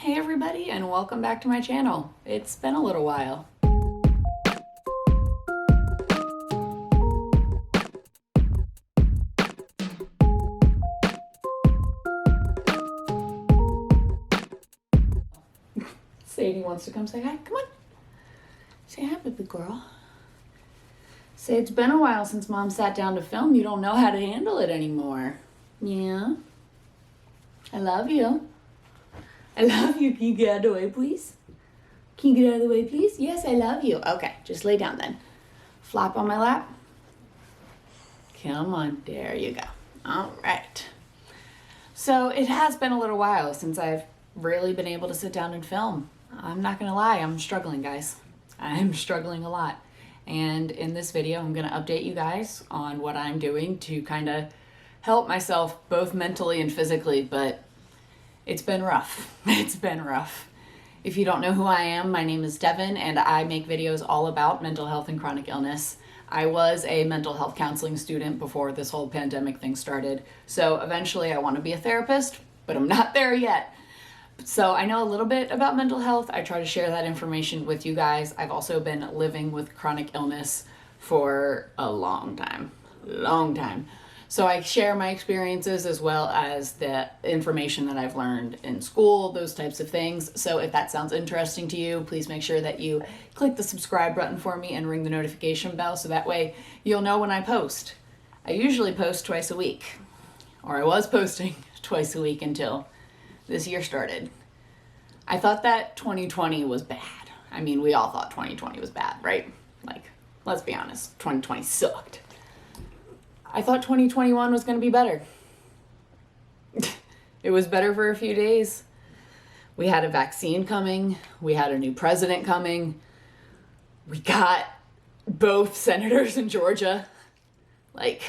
Hey everybody, and welcome back to my channel. It's been a little while. Sadie wants to come say hi. Come on. Say hi, baby girl. Say it's been a while since Mom sat down to film. You don't know how to handle it anymore. Yeah? I love you. I love you. Can you get out of the way, please? Can you get out of the way, please? Yes, I love you. Okay, just lay down then. Flop on my lap. Come on. There you go. All right. So it has been a little while since I've really been able to sit down and film. I'm not going to lie. I'm struggling, guys. I'm struggling a lot. And in this video, I'm going to update you guys on what I'm doing to kind of help myself both mentally and physically, but it's been rough. It's been rough. If you don't know who I am, my name is Devin, and I make videos all about mental health and chronic illness. I was a mental health counseling student before this whole pandemic thing started, so eventually I want to be a therapist, but I'm not there yet. So I know a little bit about mental health. I try to share that information with you guys. I've also been living with chronic illness for a long time. So I share my experiences as well as the information that I've learned in school, those types of things. So if that sounds interesting to you, please make sure that you click the subscribe button for me and ring the notification bell so that way you'll know when I post. I usually post twice a week, or I was posting twice a week until this year started. I thought that 2020 was bad. I mean, we all thought 2020 was bad, right? Like, let's be honest, 2020 sucked. I thought 2021 was going to be better. It was better for a few days. We had a vaccine coming. We had a new president coming. We got both senators in Georgia. Like,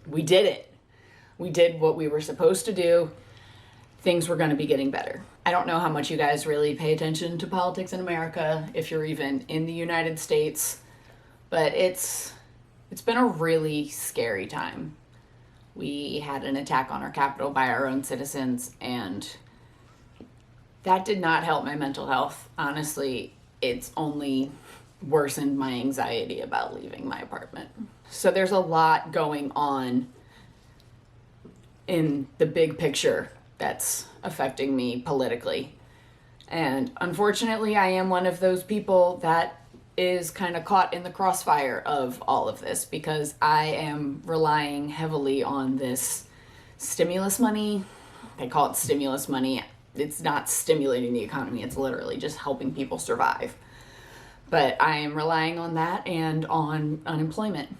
we did it. We did what we were supposed to do. Things were going to be getting better. I don't know how much you guys really pay attention to politics in America, if you're even in the United States, but it's been a really scary time. We had an attack on our Capitol by our own citizens, and that did not help my mental health. Honestly, it's only worsened my anxiety about leaving my apartment. So there's a lot going on in the big picture that's affecting me politically. And unfortunately, I am one of those people that is kind of caught in the crossfire of all of this because I am relying heavily on this stimulus money. They call it stimulus money. It's not stimulating the economy. It's literally just helping people survive. But I am relying on that and on unemployment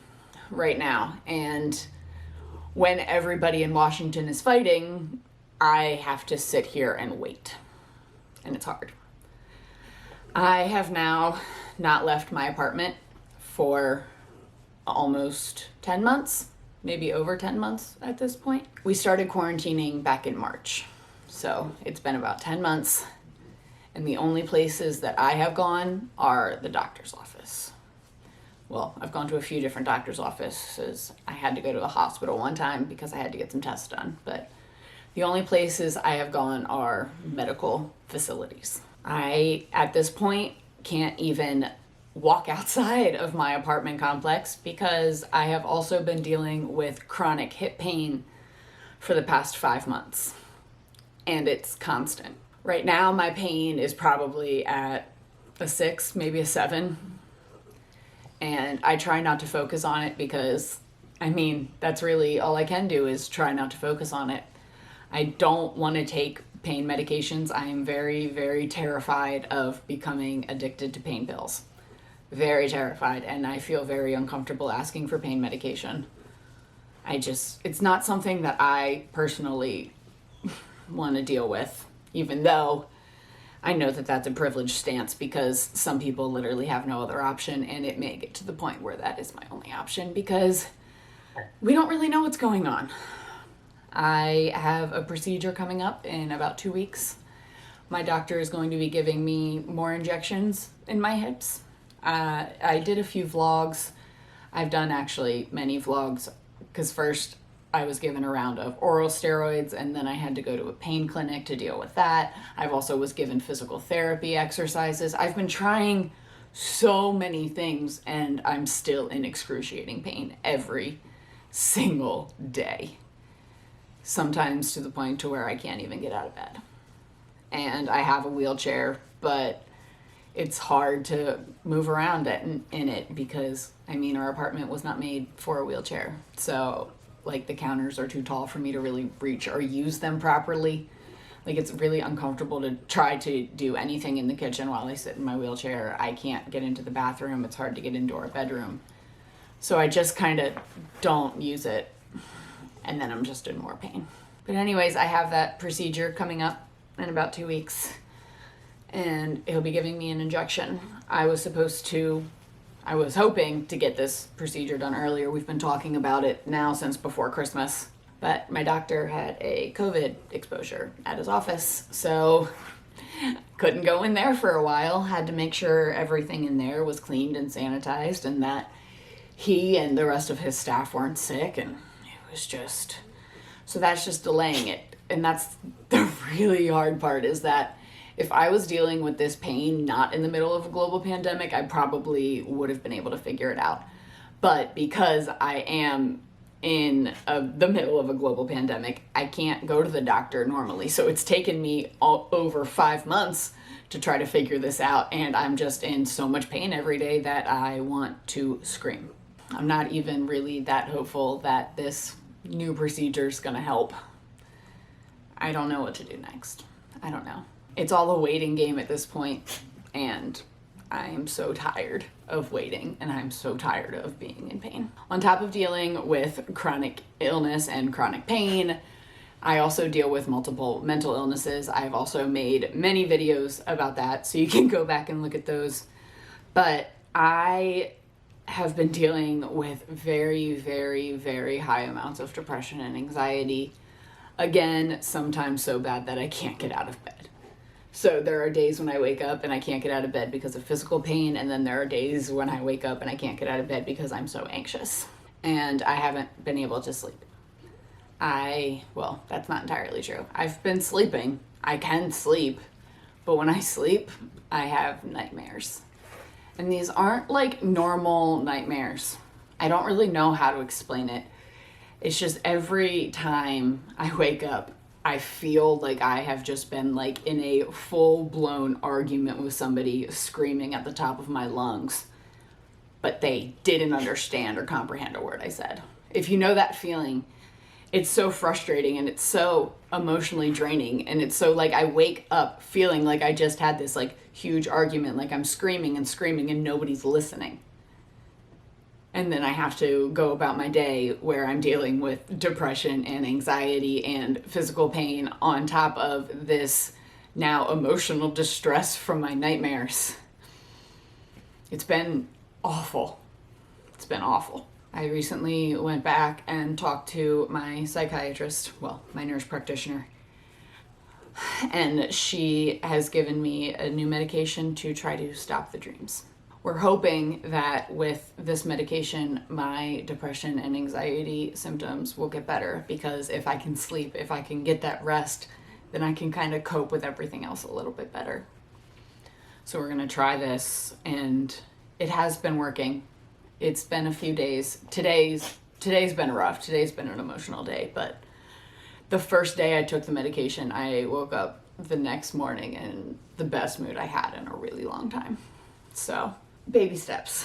right now. And when everybody in Washington is fighting, I have to sit here and wait. And it's hard. I have now not left my apartment for almost 10 months, maybe over 10 months at this point. We started quarantining back in March. So it's been about 10 months. And the only places that I have gone are the doctor's office. Well, I've gone to a few different doctor's offices. I had to go to a hospital one time because I had to get some tests done. But the only places I have gone are medical facilities. I, at this point, can't even walk outside of my apartment complex because I have also been dealing with chronic hip pain for the past 5 months. And it's constant. Right now, my pain is probably at a 6, maybe a 7. And I try not to focus on it because, I mean, that's really all I can do is try not to focus on it. I don't want to take pain medications. I am very, very terrified of becoming addicted to pain pills. Very terrified, and I feel very uncomfortable asking for pain medication. It's not something that I personally want to deal with, even though I know that that's a privileged stance because some people literally have no other option, and it may get to the point where that is my only option because we don't really know what's going on. I have a procedure coming up in about 2 weeks. My doctor is going to be giving me more injections in my hips. I did a few vlogs. I've done actually many vlogs because first I was given a round of oral steroids, and then I had to go to a pain clinic to deal with that. I've also was given physical therapy exercises. I've been trying so many things, and I'm still in excruciating pain every single day. Sometimes to the point to where I can't even get out of bed. And I have a wheelchair, but it's hard to move around in it because, I mean, our apartment was not made for a wheelchair. So, like, the counters are too tall for me to really reach or use them properly. Like, it's really uncomfortable to try to do anything in the kitchen while I sit in my wheelchair. I can't get into the bathroom. It's hard to get into our bedroom. So I just kind of don't use it. And then I'm just in more pain. But anyways, I have that procedure coming up in about 2 weeks. And he'll be giving me an injection. I was hoping to get this procedure done earlier. We've been talking about it now since before Christmas. But my doctor had a COVID exposure at his office, so couldn't go in there for a while. Had to make sure everything in there was cleaned and sanitized and that he and the rest of his staff weren't sick, and it was just... So that's just delaying it. And that's the really hard part, is that if I was dealing with this pain not in the middle of a global pandemic, I probably would have been able to figure it out. But because I am in the middle of a global pandemic, I can't go to the doctor normally. So it's taken me over 5 months to try to figure this out. And I'm just in so much pain every day that I want to scream. I'm not even really that hopeful that this new procedure is going to help. I don't know what to do next. I don't know. It's all a waiting game at this point, and I am so tired of waiting, and I'm so tired of being in pain. On top of dealing with chronic illness and chronic pain, I also deal with multiple mental illnesses. I've also made many videos about that, so you can go back and look at those. But I have been dealing with very, very, very high amounts of depression and anxiety. Again, sometimes so bad that I can't get out of bed. So there are days when I wake up and I can't get out of bed because of physical pain, and then there are days when I wake up and I can't get out of bed because I'm so anxious. And I haven't been able to sleep. Well, that's not entirely true. I've been sleeping. I can sleep. But when I sleep, I have nightmares. And these aren't like normal nightmares. I don't really know how to explain it. It's just every time I wake up, I feel like I have just been like in a full-blown argument with somebody, screaming at the top of my lungs, but they didn't understand or comprehend a word I said. If you know that feeling, it's so frustrating and it's so emotionally draining, and it's so like I wake up feeling like I just had this like huge argument, like I'm screaming and screaming and nobody's listening. And then I have to go about my day where I'm dealing with depression and anxiety and physical pain on top of this now emotional distress from my nightmares. It's been awful. It's been awful. I recently went back and talked to my psychiatrist, well, my nurse practitioner, and she has given me a new medication to try to stop the dreams. We're hoping that with this medication, my depression and anxiety symptoms will get better, because if I can sleep, if I can get that rest, then I can kind of cope with everything else a little bit better. So we're going to try this, and it has been working. It's been a few days. Today's been rough. Today's been an emotional day, but the first day I took the medication, I woke up the next morning in the best mood I had in a really long time. So baby steps.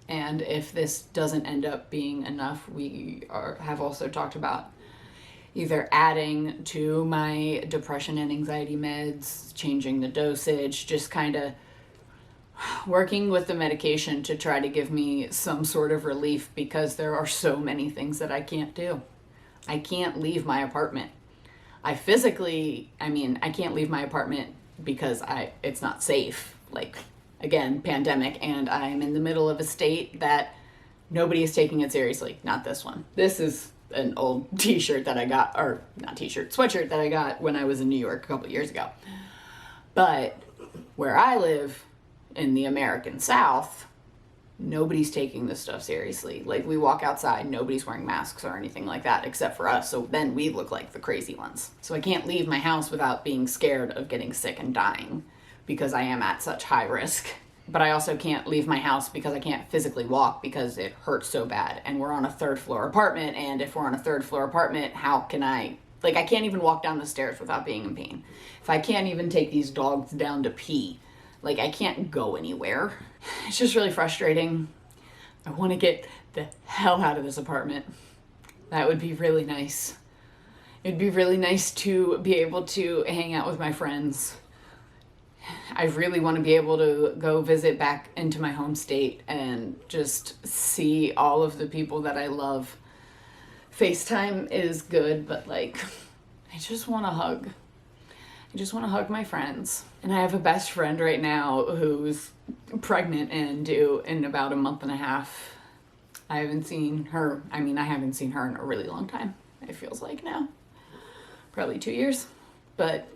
And if this doesn't end up being enough, we have also talked about either adding to my depression and anxiety meds, changing the dosage, just kind of working with the medication to try to give me some sort of relief, because there are so many things that I can't do. I can't leave my apartment. I can't leave my apartment because it's not safe. Like, again, pandemic, and I'm in the middle of a state that nobody is taking it seriously. Not this one. This is an old t-shirt that I got, or not t-shirt, sweatshirt that I got when I was in New York a couple years ago. But where I live in the American South, nobody's taking this stuff seriously. Like, we walk outside, nobody's wearing masks or anything like that except for us, so then we look like the crazy ones. So I can't leave my house without being scared of getting sick and dying because I am at such high risk. But I also can't leave my house because I can't physically walk because it hurts so bad. And we're on a third floor apartment, and if we're on a third floor apartment, how can I can't even walk down the stairs without being in pain. If I can't even take these dogs down to pee, I can't go anywhere. It's just really frustrating. I want to get the hell out of this apartment. That would be really nice. It'd be really nice to be able to hang out with my friends. I really want to be able to go visit back into my home state and just see all of the people that I love. FaceTime is good, but I just want to hug. I just want to hug my friends. And I have a best friend right now who's pregnant and due in about a month and a half. I haven't seen her in a really long time. It feels like now. Probably 2 years. But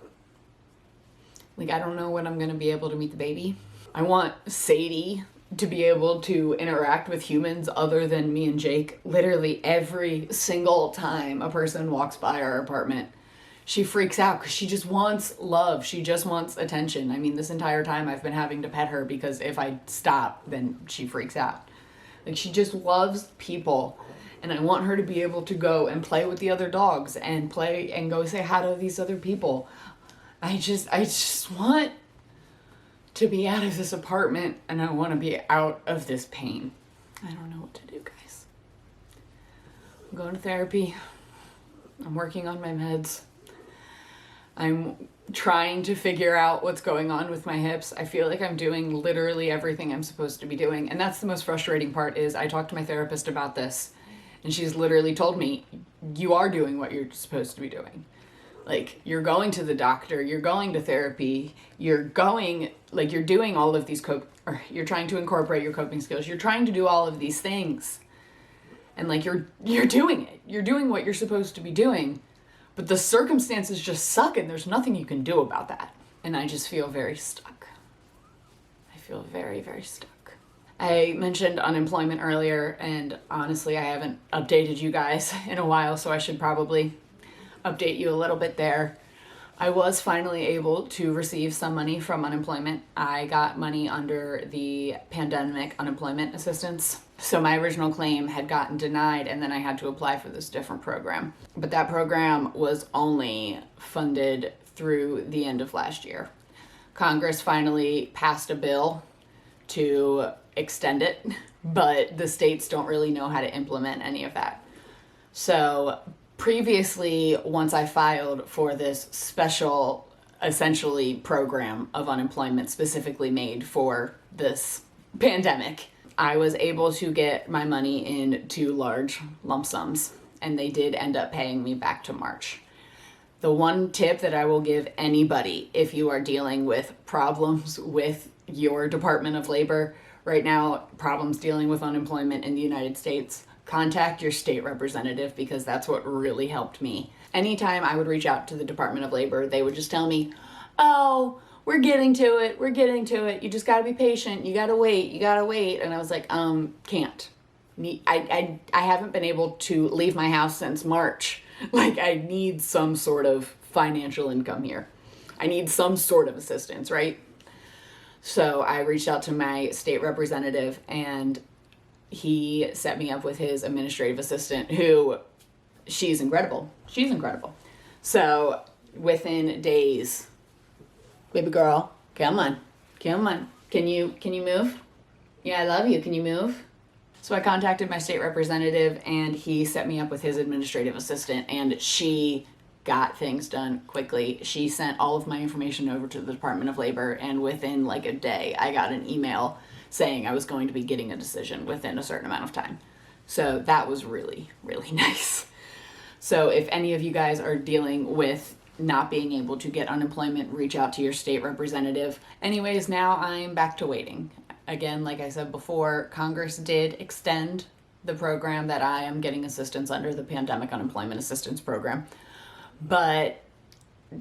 I don't know when I'm going to be able to meet the baby. I want Sadie to be able to interact with humans other than me and Jake. Literally every single time a person walks by our apartment, she freaks out because she just wants love. She just wants attention. This entire time I've been having to pet her because if I stop, then she freaks out. She just loves people. And I want her to be able to go and play with the other dogs and play and go say hi to these other people. I just want to be out of this apartment, and I want to be out of this pain. I don't know what to do, guys. I'm going to therapy. I'm working on my meds. I'm trying to figure out what's going on with my hips. I feel like I'm doing literally everything I'm supposed to be doing. And that's the most frustrating part is I talked to my therapist about this, and she's literally told me, you are doing what you're supposed to be doing. You're going to the doctor, you're going to therapy, you're doing all of these you're trying to incorporate your coping skills, you're trying to do all of these things. And you're doing it. You're doing what you're supposed to be doing, but the circumstances just suck and there's nothing you can do about that. And I just feel very stuck. I feel very, very stuck. I mentioned unemployment earlier, and honestly, I haven't updated you guys in a while, so I should probably update you a little bit there. I was finally able to receive some money from unemployment. I got money under the pandemic unemployment assistance. So my original claim had gotten denied, and then I had to apply for this different program. But that program was only funded through the end of last year. Congress finally passed a bill to extend it, but the states don't really know how to implement any of that. So previously, once I filed for this special, essentially, program of unemployment specifically made for this pandemic, I was able to get my money in 2 large lump sums, and they did end up paying me back to March. The one tip that I will give anybody if you are dealing with problems with your Department of Labor right now, problems dealing with unemployment in the United States, contact your state representative, because that's what really helped me. Anytime I would reach out to the Department of Labor, they would just tell me, oh, we're getting to it. You just gotta be patient. You gotta wait. And I was like, can't. I haven't been able to leave my house since March. I need some sort of financial income here. I need some sort of assistance, right? So I reached out to my state representative, and he set me up with his administrative assistant, who, she's incredible. So within days, baby girl, come on. Can you move? Yeah, I love you. Can you move? So I contacted my state representative, and he set me up with his administrative assistant, and she got things done quickly. She sent all of my information over to the Department of Labor, and within a day, I got an email saying I was going to be getting a decision within a certain amount of time. So that was really, really nice. So if any of you guys are dealing with not being able to get unemployment, reach out to your state representative. Anyways, now I'm back to waiting. Again, like I said before, Congress did extend the program that I am getting assistance under, the Pandemic Unemployment Assistance Program. But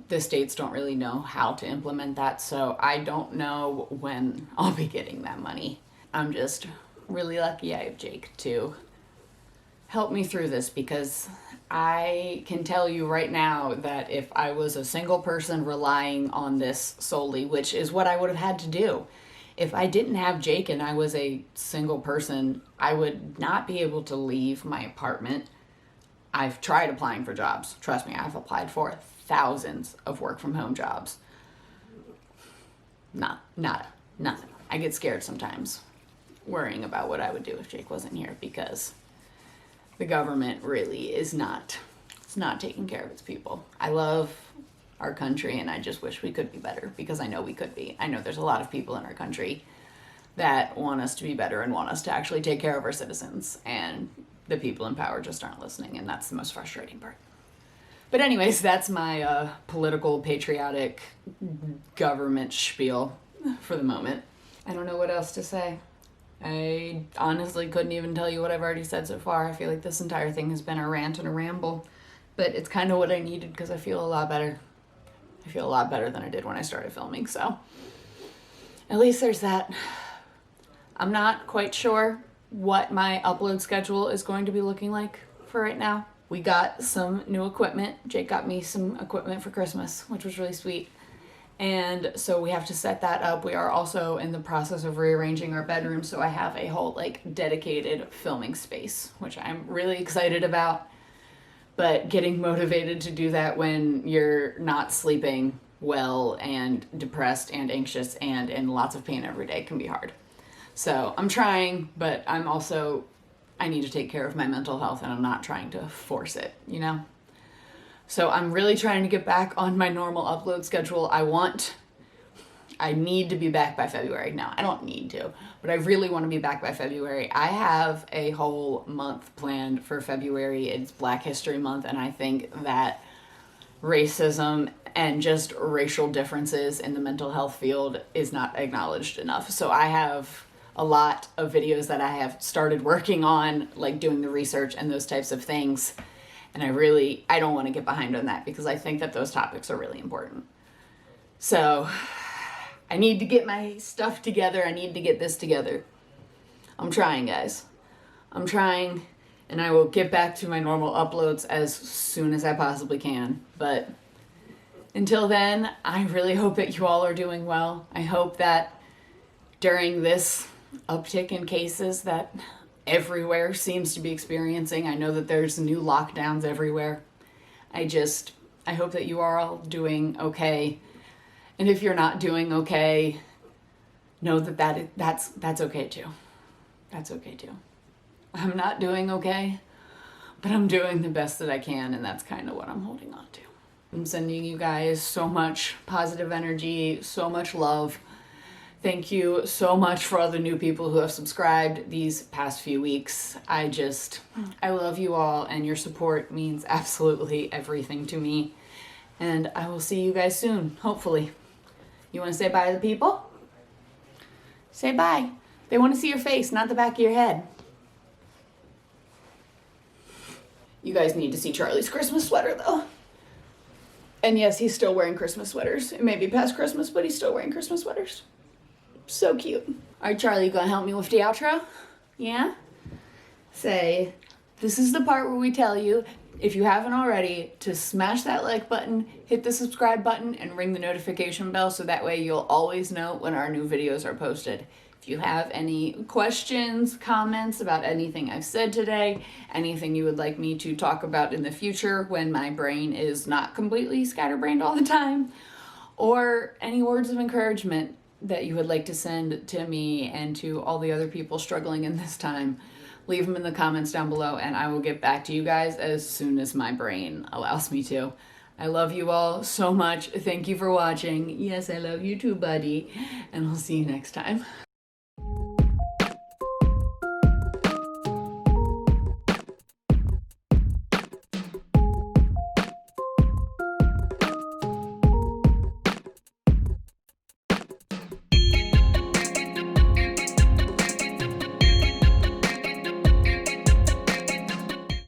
the states don't really know how to implement that, so I don't know when I'll be getting that money. I'm just really lucky I have Jake to help me through this, because I can tell you right now that if I was a single person relying on this solely, which is what I would have had to do, if I didn't have Jake and I was a single person, I would not be able to leave my apartment. I've tried applying for jobs. Trust me, I've applied for thousands of work from home jobs. Nada, nothing. I get scared sometimes worrying about what I would do if Jake wasn't here, because the government really is not, it's not taking care of its people. I love our country, and I just wish we could be better, because I know we could be. I know there's a lot of people in our country that want us to be better and want us to actually take care of our citizens, and the people in power just aren't listening, and that's the most frustrating part. But anyways, that's my political, patriotic government spiel for the moment. I don't know what else to say. I honestly couldn't even tell you what I've already said so far. I feel like this entire thing has been a rant and a ramble, but it's kind of what I needed, because I feel a lot better. I feel a lot better than I did when I started filming, so at least there's that. I'm not quite sure what my upload schedule is going to be looking like for right now. We got some new equipment. Jake got me some equipment for Christmas, which was really sweet. And so we have to set that up. We are also in the process of rearranging our bedroom, so I have a whole dedicated filming space, which I'm really excited about. But getting motivated to do that when you're not sleeping well and depressed and anxious and in lots of pain every day can be hard. So I'm trying, but I need to take care of my mental health, and I'm not trying to force it, you know? So I'm really trying to get back on my normal upload schedule. I need to be back by February. Now, I don't need to, but I really want to be back by February. I have a whole month planned for February. It's Black History Month, and I think that racism and just racial differences in the mental health field is not acknowledged enough. So I have a lot of videos that I have started working on, doing the research and those types of things. And I don't want to get behind on that, because I think that those topics are really important. So I need to get my stuff together. I need to get this together. I'm trying, guys. I'm trying, and I will get back to my normal uploads as soon as I possibly can. But until then, I really hope that you all are doing well. I hope that during this uptick in cases that everywhere seems to be experiencing, I know that there's new lockdowns everywhere. I hope that you are all doing okay. And if you're not doing okay, know that's okay too. That's okay too. I'm not doing okay, but I'm doing the best that I can, and that's kind of what I'm holding on to. I'm sending you guys so much positive energy, so much love. Thank you so much for all the new people who have subscribed these past few weeks. I love you all, and your support means absolutely everything to me. And I will see you guys soon, hopefully. You want to say bye to the people? Say bye. They want to see your face, not the back of your head. You guys need to see Charlie's Christmas sweater, though. And yes, he's still wearing Christmas sweaters. It may be past Christmas, but he's still wearing Christmas sweaters. So cute. All right, Charlie, you gonna help me with the outro? Yeah? Say, this is the part where we tell you, if you haven't already, to smash that like button, hit the subscribe button, and ring the notification bell, so that way you'll always know when our new videos are posted. If you have any questions, comments about anything I've said today, anything you would like me to talk about in the future when my brain is not completely scatterbrained all the time, or any words of encouragement that you would like to send to me and to all the other people struggling in this time, leave them in the comments down below, and I will get back to you guys as soon as my brain allows me to. I love you all so much. Thank you for watching. Yes, I love you too, buddy. And I'll see you next time.